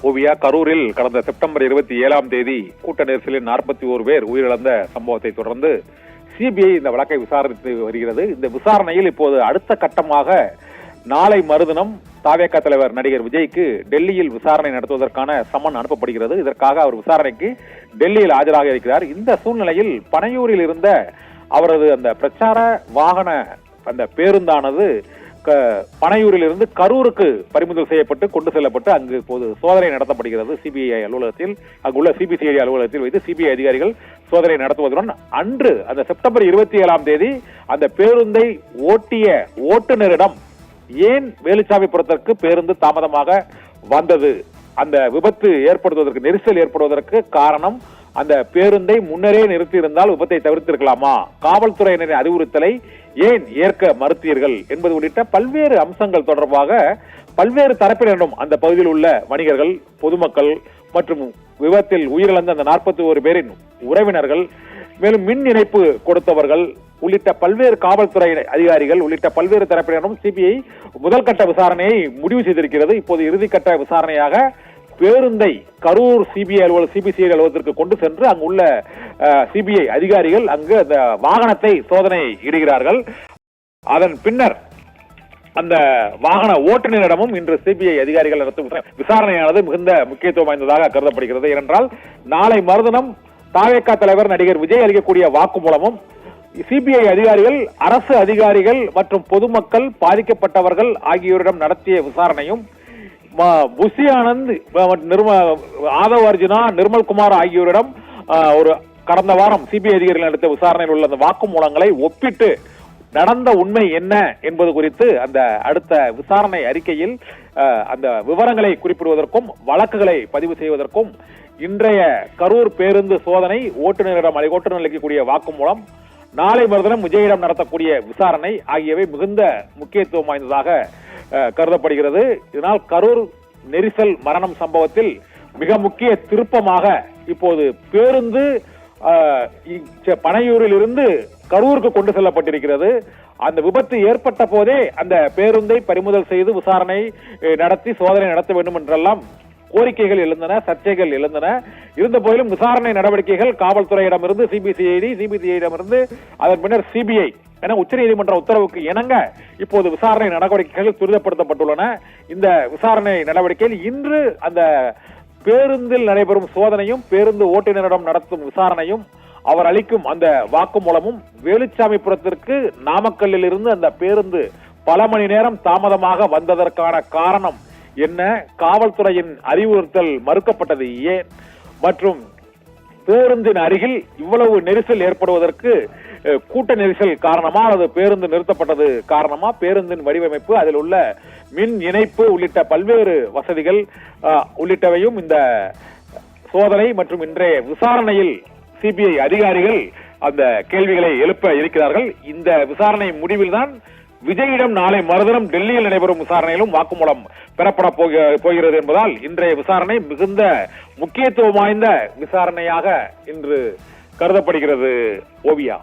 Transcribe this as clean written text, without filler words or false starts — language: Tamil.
ஓவியா, கரூரில் கடந்த செப்டம்பர் 27 கூட்ட நெரிசலில் 41 பேர் உயிரிழந்த சம்பவத்தை தொடர்ந்து சிபிஐ இந்த வழக்கை விசாரித்து வருகிறது. இந்த விசாரணையில் இப்போது அடுத்த கட்டமாக நாளை மறுதினம் தாவேகா தலைவர் நடிகர் விஜய்க்கு டெல்லியில் விசாரணை நடத்துவதற்கான சம்மன் அனுப்பப்படுகிறது. இதற்காக அவர் விசாரணைக்கு டெல்லியில் ஆஜராக இருக்கிறார். இந்த சூழ்நிலையில் பனையூரில் இருந்த அவரது அந்த பிரச்சார வாகன அந்த பேருந்தானது பனையூரில் இருந்து கரூருக்கு பறிமுதல் செய்யப்பட்டு கொண்டு செல்லப்பட்டு அங்கு இப்போது சோதனை நடத்தப்படுகிறது. சிபிஐ அலுவலகத்தில், அங்குள்ள சிபிசிஐடி அலுவலகத்தில் வைத்து சிபிஐ அதிகாரிகள் சோதனை நடத்துவதுடன் அன்று அந்த செப்டம்பர் 27 அந்த பேருந்தை ஓட்டிய ஓட்டுநரிடம் ஏன் வேலுச்சாமிபுரத்திற்கு பேருந்து தாமதமாக வந்தது, அந்த விபத்து ஏற்படுவதற்கு, நெரிசல் ஏற்படுவதற்கு காரணம் அந்த பேருந்தை முன்னரே நிறுத்தி இருந்தால் விபத்தை தவிர்த்திருக்கலாமா, காவல்துறையினரின் அறிவுறுத்தலை ஏன் ஏற்க மறுத்தீர்கள் என்பது உள்ளிட்ட பல்வேறு அம்சங்கள் தொடர்பாக பல்வேறு தரப்பினரும் அந்த பகுதியில் உள்ள வணிகர்கள், பொதுமக்கள் மற்றும் விபத்தில் உயிரிழந்த அந்த 41 பேரின் உறவினர்கள், மேலும் மின் இணைப்பு கொடுத்தவர்கள் உள்ளிட்ட பல்வேறு காவல்துறை அதிகாரிகள் உள்ளிட்ட பல்வேறு தரப்பினரும் சிபிஐ முதல் கட்ட விசாரணையை முடிவு செய்திருக்கிறது. இப்போது இறுதிக்கட்ட விசாரணையாக பேருந்தை கரூர் சிபிஐ அலுவலகத்திற்கு கொண்டு சென்று அங்குள்ள சிபிஐ அதிகாரிகள் அங்கு அந்த வாகனத்தை சோதனை இடுகிறார்கள். அதன் பின்னர் அந்த வாகன ஓட்டுநரிடமும் இன்று சிபிஐ அதிகாரிகள் நடத்தும் விசாரணையானது மிகுந்த முக்கியத்துவம் வாய்ந்ததாக கருதப்படுகிறது. ஏனென்றால் நாளை மறுதினம் தாவேகா தலைவர் நடிகர் விஜய் அளிக்கக்கூடிய வாக்குமூலமும் சிபிஐ அதிகாரிகள், அரசு அதிகாரிகள் மற்றும் பொதுமக்கள், பாதிக்கப்பட்டவர்கள் ஆகியோரிடம் நடத்திய விசாரணையும், புஷி ஆனந்த், ஆதவ் அர்ஜுனா, நிர்மல்குமார் ஆகியோரிடம் ஒரு கடந்த வாரம் சிபிஐ அதிகாரிகள் நடத்திய விசாரணையில் உள்ள அந்த வாக்குமூலங்களை ஒப்பிட்டு நடந்த உண்மை என்ன என்பது குறித்து அந்த அடுத்த விசாரணை அறிக்கையில் அந்த விவரங்களை குறிப்பிடுவதற்கும் வழக்குகளை பதிவு செய்வதற்கும் இன்றைய கரூர் பேருந்து சோதனை, ஓட்டுநரிடம் அளிக்கக்கூடிய வாக்குமூலம், நாளை மறுதினம் விஜயிடம் நடத்தக்கூடிய விசாரணை ஆகியவை மிகுந்த முக்கியத்துவம் வாய்ந்ததாக கருதப்படுகிறது. இதனால் கரூர் நெரிசல் மரணம் சம்பவத்தில் மிக முக்கிய திருப்பமாக இப்போது பேருந்து பனையூரில் இருந்து கரூருக்கு கொண்டு செல்லப்பட்டிருக்கிறது. அந்த விபத்து ஏற்பட்ட போதே அந்த பேருந்தை பறிமுதல் செய்து விசாரணை நடத்தி சோதனை நடத்த வேண்டும் என்றெல்லாம் கோரிக்கைகள் எழுந்தன, சர்ச்சைகள் எழுந்தன. இருந்த போதிலும் விசாரணை நடவடிக்கைகள் காவல்துறையிடமிருந்து சிபிசிஐடியிடமிருந்து அதன் பின்னர் சிபிஐ என உச்சநீதிமன்ற உத்தரவுக்கு இணங்க இப்போது விசாரணை நடவடிக்கைகள் துரிதப்படுத்தப்பட்டுள்ளன. இந்த விசாரணை நடவடிக்கையில் இன்று அந்த பேருந்தில் நடைபெறும் சோதனையும், பேருந்து ஓட்டுநரிடம் நடத்தும் விசாரணையும், அவர் அளிக்கும் அந்த வாக்குமூலமும், வேலுச்சாமிபுரத்திற்கு நாமக்கல்லில் இருந்து அந்த பேருந்து பல மணி நேரம் தாமதமாக வந்ததற்கான காரணம் என்ன, காவல்துறையின் அறிவுறுத்தல் மறுக்கப்பட்டது ஏன், மற்றும் பேருந்தின் அருகில் இவ்வளவு நெரிசல் ஏற்படுவதற்கு கூட்ட நெரிசல் காரணமா அல்லது பேருந்து நிறுத்தப்பட்டது காரணமா, பேருந்தின் வடிவமைப்பு, அதில் உள்ள மின் இணைப்பு உள்ளிட்ட பல்வேறு வசதிகள் உள்ளிட்டவையும் இந்த சோதனை மற்றும் இன்றைய விசாரணையில் சிபிஐ அதிகாரிகள் அந்த கேள்விகளை எழுப்ப இருக்கிறார்கள். இந்த விசாரணை முடிவில் தான் விஜயிடம் நாளை மறுதினம் டெல்லியில் நடைபெறும் விசாரணையிலும் வாக்குமூலம் பெறப்பட போகிறது என்பதால் இன்றைய விசாரணை மிகுந்த முக்கியத்துவம் வாய்ந்த விசாரணையாக இன்று கருதப்படுகிறது. ஓவியா.